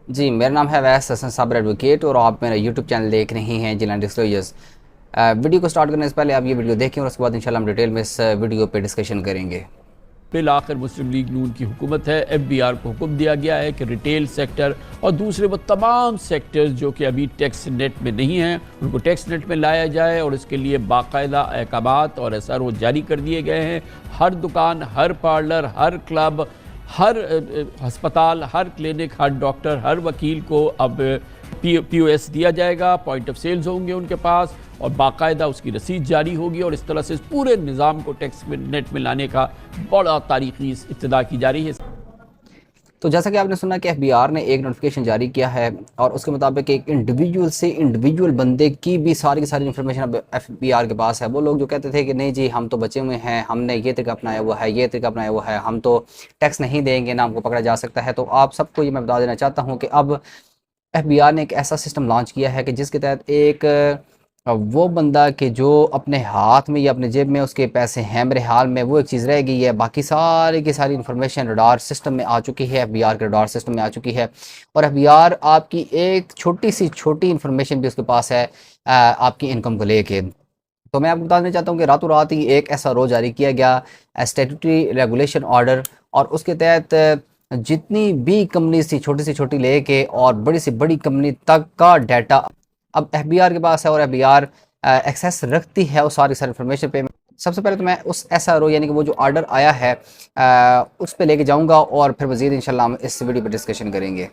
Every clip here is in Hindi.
जी, मेरा नाम है वैस हसन साबर एडवोकेट और आप मेरा यूट्यूब चैनल देख रहे हैं जिला डिस्क्लोजर्स। वीडियो को स्टार्ट करने से पहले आप ये वीडियो देखें और उसके बाद इंशाल्लाह हम डिटेल में इस वीडियो पे डिस्कशन करेंगे। फिर आखिर मुस्लिम लीग नून की हुकूमत है। FBI को हुक्म दिया गया है कि रिटेल सेक्टर और दूसरे वो तमाम सेक्टर्स जो कि अभी टैक्स नेट में नहीं हैं उनको टैक्स नेट में लाया जाए और इसके लिए बाकायदा अहकामात और SRO जारी कर दिए गए हैं। हर दुकान, हर पार्लर, हर क्लब, हर अस्पताल, हर क्लिनिक, हर डॉक्टर, हर वकील को अब POS दिया जाएगा, पॉइंट ऑफ सेल्स होंगे उनके पास और बाकायदा उसकी रसीद जारी होगी और इस तरह से इस पूरे निज़ाम को टैक्स नेट में लाने का बड़ा तारीखी इब्तिदा की जा रही है। तो जैसा कि आपने सुना कि FBI ने एक नोटिफिकेशन जारी किया है और उसके मुताबिक एक इंडिविजुअल से इंडिविजुअल बंदे की भी सारी की सारी इन्फॉर्मेशन अब FBI के पास है। वो लोग जो कहते थे कि नहीं जी हम तो बचे हुए हैं, हमने ये तरीका अपनाया हुआ है, ये तरीका अपनाया हुआ है, हम तो टैक्स नहीं देंगे ना हमको पकड़ा जा सकता है, तो आप सबको ये मैं बता देना चाहता हूँ कि अब FBI ने एक ऐसा सिस्टम लॉन्च किया है कि जिसके तहत एक वो बंदा कि जो अपने हाथ में या अपने जेब में उसके पैसे हैं, मेरे हाल में वो एक चीज़ रह गई है, बाकी सारी की सारी इन्फॉर्मेशन रडार सिस्टम में आ चुकी है, FBI के रडार सिस्टम में आ चुकी है। और FBI आपकी एक छोटी सी छोटी इन्फॉर्मेशन भी उसके पास है आपकी इनकम को लेके। तो मैं आपको बताना चाहता हूँ कि रातों रात ही एक ऐसा रो जारी किया गया स्टैट्यूटरी रेगुलेशन ऑर्डर, और उसके तहत जितनी भी कंपनीज थी छोटी से छोटी लेके और बड़ी से बड़ी कंपनी तक का डाटा अब FBI के पास है और FBI एक्सेस रखती है उस सारी इन्फॉर्मेशन पे। सबसे पहले तो मैं उस SRO यानी कि वो जो ऑर्डर आया है उस पे लेके जाऊंगा और फिर मज़ीद इंशाल्लाह हम इस वीडियो पे डिस्कशन करेंगे।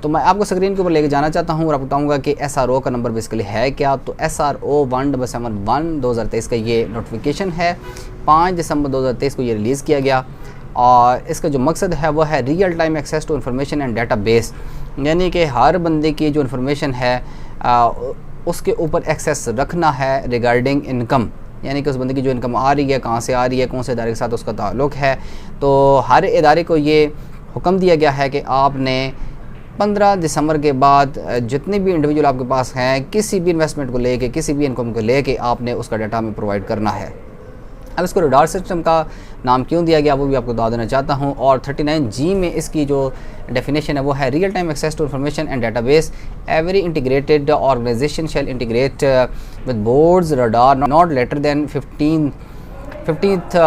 तो मैं आपको स्क्रीन के ऊपर लेके जाना चाहता हूँ और आपको बताऊंगा कि SRO का नंबर बेसिकली है क्या। तो SRO 171 2023 का ये नोटिफिकेशन है। 5 दिसंबर 2023 को ये रिलीज़ किया गया और इसका जो मकसद है वो है real time access to information and data base, यानी कि हर बंदे की जो इन्फॉर्मेशन है उसके ऊपर एक्सेस रखना है रिगार्डिंग इनकम, यानी कि उस बंदे की जो इनकम आ रही है, कहाँ से आ रही है, कौन से इदारे के साथ उसका ताल्लुक़ है। तो हर इदारे को ये हुक्म दिया गया है कि आपने 15 दिसंबर के बाद जितने भी इंडिविजुअल आपके पास हैं किसी भी इन्वेस्टमेंट को लेके, किसी भी इनकम को लेके आपने उसका डाटा हमें प्रोवाइड करना है। अब इसको रडार सिस्टम का नाम क्यों दिया गया वो भी आपको बता देना चाहता हूँ। और 39G में इसकी जो डेफिनेशन है वो है real time access to information and database. Every integrated organization shall integrate with board's radar not later than 15th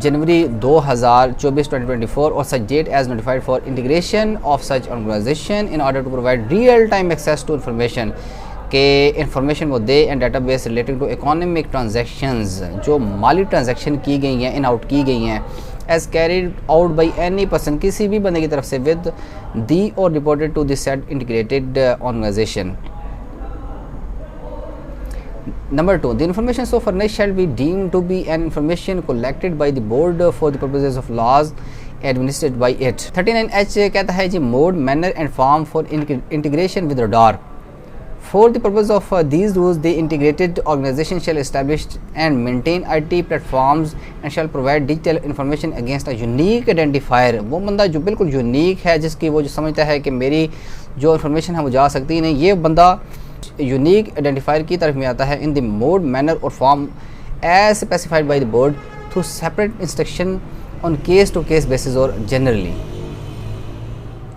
January 2024 और such date as notified for integration of such organization in order to provide real time access to information के इंफॉर्मेशन वो they and database relating to economic transactions, जो माली ट्रांजैक्शन की गई हैं, इन आउट की गई हैं, as carried out by any person, किसी भी बंदे की तरफ से, विद दी और reported to this set integrated organisation. Number 2, the information so furnished shall be deemed to be an information collected by the board for the purposes of laws administered by it. 39H कहता है g mode, manner and form for integration with radar. For the purpose of these rules, the integrated organization shall establish and maintain IT platforms and shall provide digital information against a unique identifier। वो बंदा जो बिल्कुल यूनिक है, जिसकी वो जो समझता है कि मेरी जो इन्फॉर्मेशन है वो जा सकती है नहीं, ये बंदा यूनिक आइडेंटिफायर की तरफ में आता है इन द मोड, मैनर और form as specified by the board through separate instruction on case to case basis और जनरली।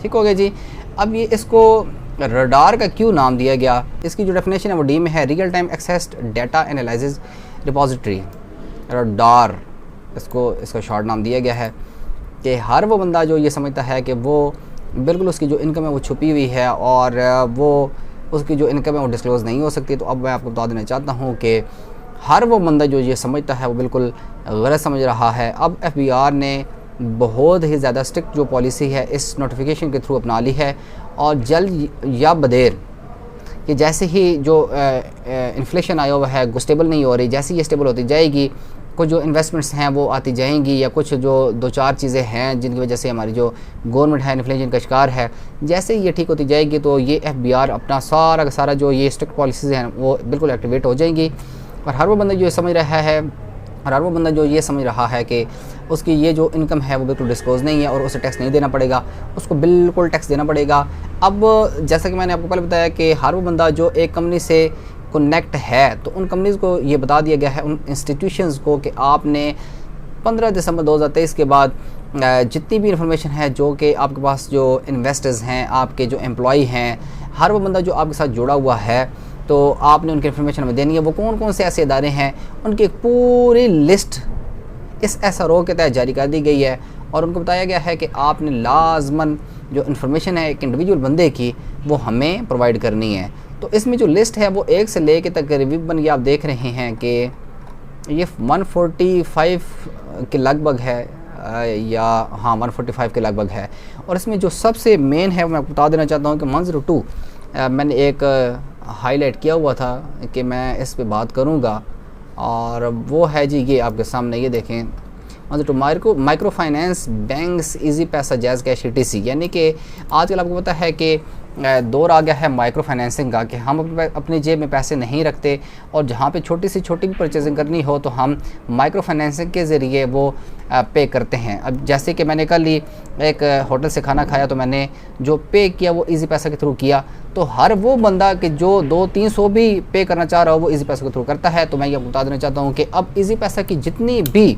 ठीक हो गया जी। अब ये इसको रडार का क्यों नाम दिया गया, इसकी जो डेफिनेशन है वो डी में है, real time accessed data analysis repository, radar इसका शॉर्ट नाम दिया गया है कि हर वो बंदा जो ये समझता है कि वो बिल्कुल उसकी जो इनकम है वो छुपी हुई है और वो उसकी जो इनकम है वो डिस्क्लोज़ नहीं हो सकती। तो अब मैं आपको बता देना चाहता हूँ कि हर वो बंदा जो ये समझता है वो बिल्कुल गलत समझ रहा है। अब FBI ने बहुत ही ज़्यादा स्ट्रिक्ट जो पॉलिसी है इस नोटिफिकेशन के थ्रू अपना ली है और जल्द या बदेर कि जैसे ही जो इन्फ्लेशन आया हुआ है स्टेबल नहीं हो रही, जैसे ये स्टेबल होती जाएगी, कुछ जो इन्वेस्टमेंट्स हैं वो आती जाएंगी या कुछ जो 2-4 चीज़ें हैं जिनकी वजह से हमारी जो गवर्नमेंट है इन्फ्लेशन का शिकार है, जैसे ये ठीक होती जाएगी तो ये FBI अपना सारा का सारा जो ये स्ट्रिक्ट पॉलिसीज़ हैं वो बिल्कुल एक्टिवेट हो जाएंगी। और हर वो बंदा जो समझ रहा है और हर वो बंदा जो ये समझ रहा है कि उसकी ये जो इनकम है वो बिल्कुल डिस्क्लोज़ नहीं है और उसे टैक्स नहीं देना पड़ेगा, उसको बिल्कुल टैक्स देना पड़ेगा। अब जैसा कि मैंने आपको पहले बताया कि हर वो बंदा जो एक कंपनी से कनेक्ट है तो उन कंपनीज़ को ये बता दिया गया है, उन इंस्टीट्यूशंस को, कि आपने 15 दिसंबर 2023 के बाद जितनी भी इंफॉर्मेशन है जो कि आपके पास जो इन्वेस्टर्स हैं, आपके जो एम्प्लॉई हैं, हर वो बंदा जो आपके साथ जुड़ा हुआ है, तो आपने उनकी इन्फॉर्मेशन हमें देनी है। वो कौन कौन से ऐसे इदारे हैं, उनकी एक पूरी लिस्ट इस SRO के तहत जारी कर दी गई है और उनको बताया गया है कि आपने लाजमन जो इन्फॉर्मेशन है एक इंडिविजुअल बंदे की वो हमें प्रोवाइड करनी है। तो इसमें जो लिस्ट है वो 1 से लेकर तकरीबन ये आप देख रहे हैं कि ये 145 के लगभग है, या हाँ 145 के लगभग है। और इसमें जो सबसे मेन है मैं बता देना चाहता हूँ कि मंजर 2 मैंने एक हाईलाइट किया हुआ था कि मैं इस पे बात करूँगा, और वो है जी ये आपके सामने, ये देखें मंजर 2 माइक्रो फाइनेंस बैंक्स इजी पैसा जायज़ कैश ETC। यानी कि आजकल आपको पता है कि दौर आ गया है माइक्रो फाइनेंसिंग का कि हम अपनी जेब में पैसे नहीं रखते और जहाँ पे छोटी से छोटी भी परचेजिंग करनी हो तो हम माइक्रो फाइनेंसिंग के ज़रिए वो पे करते हैं। अब जैसे कि मैंने कल ही एक होटल से खाना खाया तो मैंने जो पे किया वो इजी पैसा के थ्रू किया। तो हर वो बंदा कि जो 200-300 भी पे करना चाह रहा हो वो इजी पैसा के थ्रू करता है। तो मैं ये बता देना चाहता हूँ कि अब इजी पैसा की जितनी भी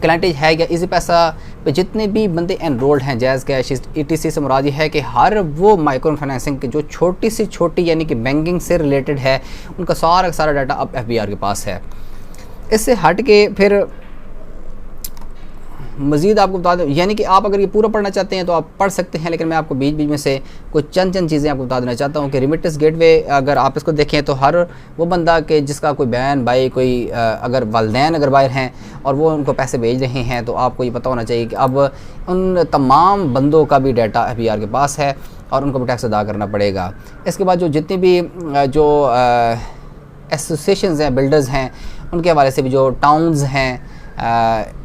क्लाइंटेज है या इजी पैसा पे जितने भी बंदे एनरोल्ड हैं जायज़ कैश ETC से मुराद है कि हर वो माइक्रो फाइनेंसिंग की जो छोटी से छोटी यानी कि बैंकिंग से रिलेटेड है उनका सारा का सारा डाटा अब FBR के पास है। इससे हट के फिर मज़ीद आपको बता दूँ, यानी कि आप अगर ये पूरा पढ़ना चाहते हैं तो आप पढ़ सकते हैं, लेकिन मैं आपको बीच बीच में से कुछ चंद चीज़ें आपको बता देना चाहता हूँ कि रिमिटेंस गेटवे अगर आप इसको देखें तो हर वो बंदा के जिसका कोई बहन भाई कोई अगर वालिदैन अगर बाहर हैं और वो उनको पैसे भेज रहे हैं तो आपको ये पता होना चाहिए कि अब उन तमाम बंदों का भी डाटा FBR के पास है और उनको भी टैक्स अदा करना पड़ेगा। इसके बाद जो जितनी भी जो एसोसिएशंस हैं, बिल्डर्स हैं, उनके हवाले से भी जो टाउन्स हैं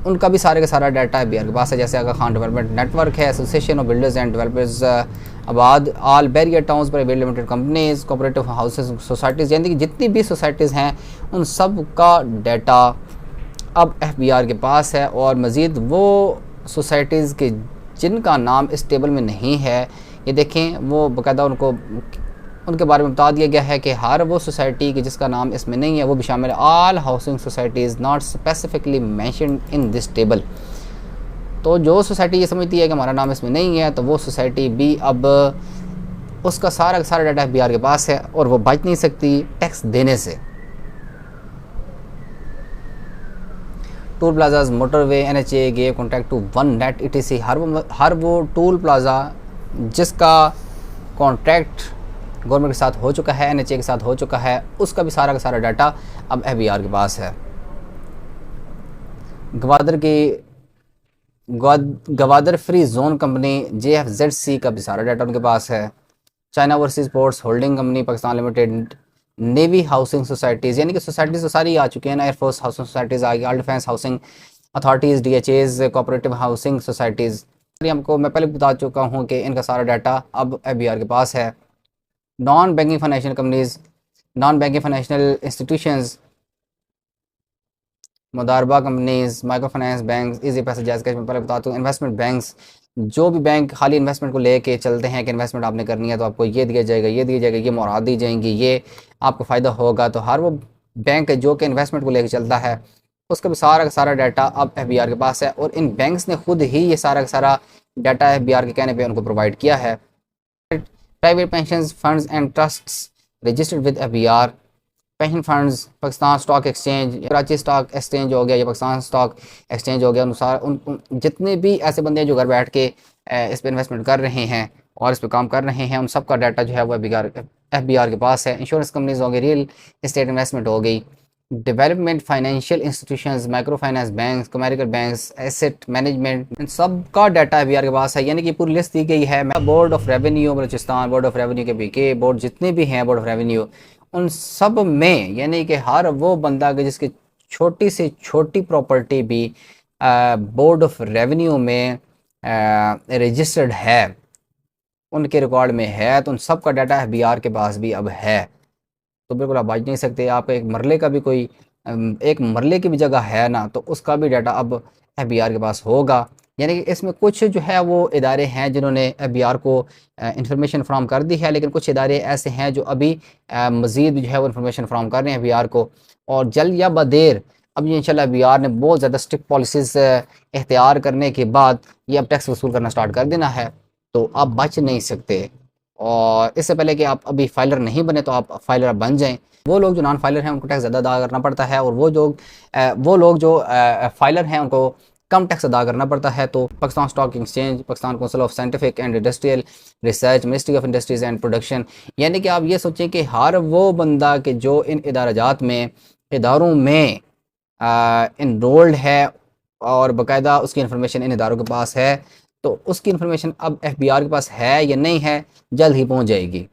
उनका भी सारे का सारा डाटा FBR के पास है। जैसे आगा खान डेवलपमेंट नेटवर्क है, association of builders and developers Abad, all Bahria towns private limited companies, cooperative houses societies, यानी कि जितनी भी सोसाइटीज़ हैं उन सब का डाटा अब FBR के पास है। और मज़ीद वो सोसाइटीज़ के जिनका नाम इस टेबल में नहीं है, ये देखें वो बाकायदा उनके बारे में बता दिया गया है कि हर वो सोसाइटी की जिसका नाम इसमें नहीं है वो भी शामिल है। All housing societies not specifically mentioned in this table. तो जो सोसाइटी ये समझती है कि हमारा नाम इसमें नहीं है तो वो सोसाइटी भी अब उसका सारा का सारा डाटा FBR के पास है और वो बच नहीं सकती टैक्स देने से। Toll plazas, motorway, NHA gave contract to one net ETC। हर वो टूल प्लाजा जिसका कॉन्ट्रैक्ट गवर्नमेंट के साथ हो चुका है, NHA के साथ हो चुका है, उसका भी सारा का सारा डाटा अब FBR के पास है। Gwadar free zone company JFZC का भी सारा डाटा उनके पास है। China overseas ports holding company Pakistan limited, navy housing societies, यानी कि सोसाइटीज़ तो सारी आ चुकी हैं ना, एयरफोर्स हाउसिंग सोसाइटीज़ आ गई, all defence housing authorities, DHAs, cooperative housing societies. हमको मैं पहले बता चुका हूँ कि इनका सारा डाटा अब FBR के पास है। Non banking financial companies, non banking financial institutions, मुदारबा companies, micro finance bank, Easypaisa जायज़ कैश में पहले बताता हूँ। इन्वेस्टमेंट बैंक्स, जो भी बैंक खाली इन्वेस्टमेंट को लेके चलते हैं कि इन्वेस्टमेंट आपने करनी है तो आपको ये दिया जाएगा, ये दिया जाएगा, ये मुराद दी जाएंगी, ये आपको फ़ायदा होगा। तो हर वो बैंक है जो कि इन्वेस्टमेंट को लेकर चलता है उसका भी सारा का सारा डाटा अब FBR के पास है। और इन बैंक्स ने खुद ही ये सारा का सारा डाटा FBR के कहने पर उनको प्रोवाइड किया है। Private pension funds and trusts registered with FBR, pension funds, Pakistan stock exchange, Karachi stock exchange हो गया या पाकिस्तान स्टॉक एक्सचेंज हो गया, अनुसार उन जितने भी ऐसे बंदे हैं जो घर बैठ के इस पर इन्वेस्टमेंट कर रहे हैं और इस पर काम कर रहे हैं, उन सब का डाटा जो है वो FBR के पास है। इंश्योरेंस कंपनीज हो गई, रियल इस्टेट इन्वेस्टमेंट हो गई, development financial institutions, micro finance banks, commercial banks, asset management, इन सब का डाटा FBR के पास है। यानी कि पूरी लिस्ट दी गई है। Board of revenue Balochistan, board of revenue के BK बोर्ड, जितने भी हैं बोर्ड ऑफ रेवेन्यू, उन सब में यानी कि हर वो बंदा के जिसकी छोटी से छोटी प्रॉपर्टी भी बोर्ड ऑफ रेवेन्यू में रजिस्टर्ड है, उनके रिकॉर्ड में है, तो उन सब का डाटा FBR के पास भी अब है। तो बिल्कुल आप बच नहीं सकते। आपका एक मरले का भी कोई एक मरले की भी जगह है ना, तो उसका भी डाटा अब FBR के पास होगा। यानी कि इसमें कुछ जो है वो इदारे हैं जिन्होंने FBR को इंफॉर्मेशन फ्राहम कर दी है, लेकिन कुछ इदारे ऐसे हैं जो अभी मज़ीद जो है वो इंफॉर्मेशन फ्राहम कर रहे हैं FBR को, और जल्द या बदेर अब ये इंशाल्लाह बीआर ने बहुत ज़्यादा स्ट्रिक्ट पॉलिसीज़ इख्तियार करने के बाद ये अब टैक्स वसूल करना स्टार्ट कर देना है, तो आप बच नहीं सकते। और इससे पहले कि आप अभी फाइलर नहीं बने तो आप फाइलर अब बन जाएँ। वो लोग जो नॉन फाइलर हैं उनको टैक्स ज़्यादा अदा करना पड़ता है, और वो लोग जो फाइलर हैं उनको कम टैक्स अदा करना पड़ता है। तो Pakistan stock exchange, Pakistan council of scientific and industrial research, ministry of industries and production, यानी कि आप ये सोचें कि हर वो बंदा के जो इन इदारों में इनरोल्ड है और बाकायदा उसकी इन्फॉर्मेशन इन इदारों के पास है, तो उसकी इन्फॉर्मेशन अब एफबीआर के पास है या नहीं है, जल्द ही पहुंच जाएगी।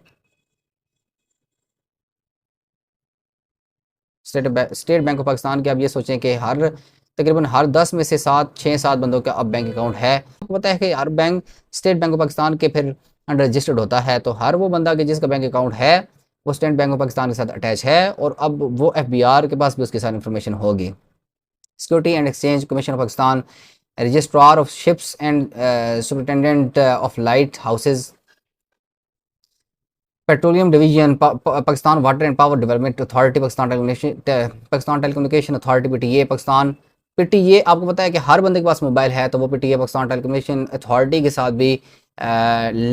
स्टेट बैंक ऑफ पाकिस्तान के आप ये सोचें कि तकरीबन हर 10 में से 6-7 बंदों का अब बैंक अकाउंट है। आपको पता है कि हर bank state bank of Pakistan के फिर अंडर रजिस्टर्ड होता है, तो हर वो बंदा के जिसका बैंक अकाउंट है वो स्टेट बैंक ऑफ पाकिस्तान के साथ अटैच है, और अब वो एफबीआर के पास भी उसके साथ इन्फॉर्मेशन होगी। Security and exchange commission of Pakistan, registrar of ships and superintendent of light houses, petroleum division, Pakistan water and power development authority, Pakistan telecommunication authority PTA, Pakistan PTA. आपको पता है कि हर बंदे के पास मोबाइल है, तो वो पीटीए पाकिस्तान टेलीकम्युनिकेशन अथॉरिटी के साथ भी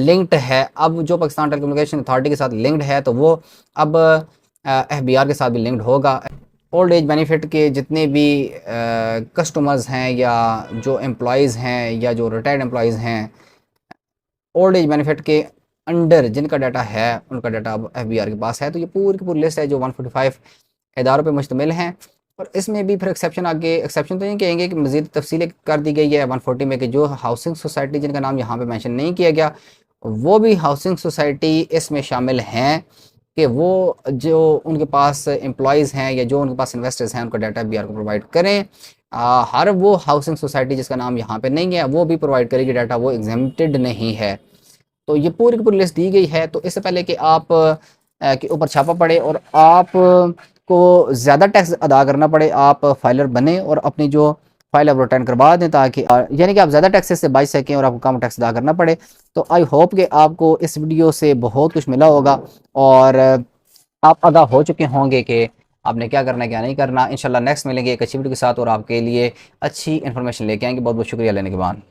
लिंक्ड है। अब जो पाकिस्तान टेलीकम्युनिकेशन अथॉरिटी के साथ लिंक्ड है, तो वो अब एफबीआर के साथ भी लिंक्ड होगा। ओल्ड एज बेनिफिट के जितने भी कस्टमर्स हैं या जो एम्प्लॉयज़ हैं या जो रिटायर्ड एम्प्लॉयज़ हैं, ओल्ड एज बेनिफिट के अंडर जिनका डाटा है उनका डाटा अब एफबीआर के पास है। तो ये पूरी की पूरी लिस्ट है जो 145 इदारों पे मुश्तमिल हैं, और इसमें भी फिर एक्सेप्शन तो नहीं कहेंगे कि मज़ीद तफसीलें कर दी गई है 140 में, कि जो हाउसिंग सोसाइटी जिनका नाम यहाँ पे मेंशन नहीं किया गया, वो भी हाउसिंग सोसाइटी इसमें शामिल हैं, कि वो जो उनके पास एम्प्लॉयज़ हैं या जो उनके पास इन्वेस्टर्स हैं उनका डाटा एफबीआर को प्रोवाइड करें। हर वो हाउसिंग सोसाइटी जिसका नाम यहाँ पे नहीं है वो भी प्रोवाइड करेगी डाटा, वो एग्जेम्प्टेड नहीं है। तो ये पूरी की पूरी लिस्ट दी गई है। तो इससे पहले कि आप के ऊपर छापा पड़े और आप को ज़्यादा टैक्स अदा करना पड़े, आप फाइलर बने और अपनी जो फाइल आप रिटर्न करवा दें, ताकि यानी कि आप ज़्यादा टैक्सेस से बच सकें और आपको कम टैक्स अदा करना पड़े। तो आई होप कि आपको इस वीडियो से बहुत कुछ मिला होगा और आप आगाह हो चुके होंगे कि आपने क्या करना है क्या नहीं करना। इंशाल्लाह नेक्स्ट मिलेंगे एक अच्छी वीडियो के साथ और आपके लिए अच्छी इन्फॉर्मेशन लेके आएंगे। बहुत बहुत शुक्रिया लेने के बाद।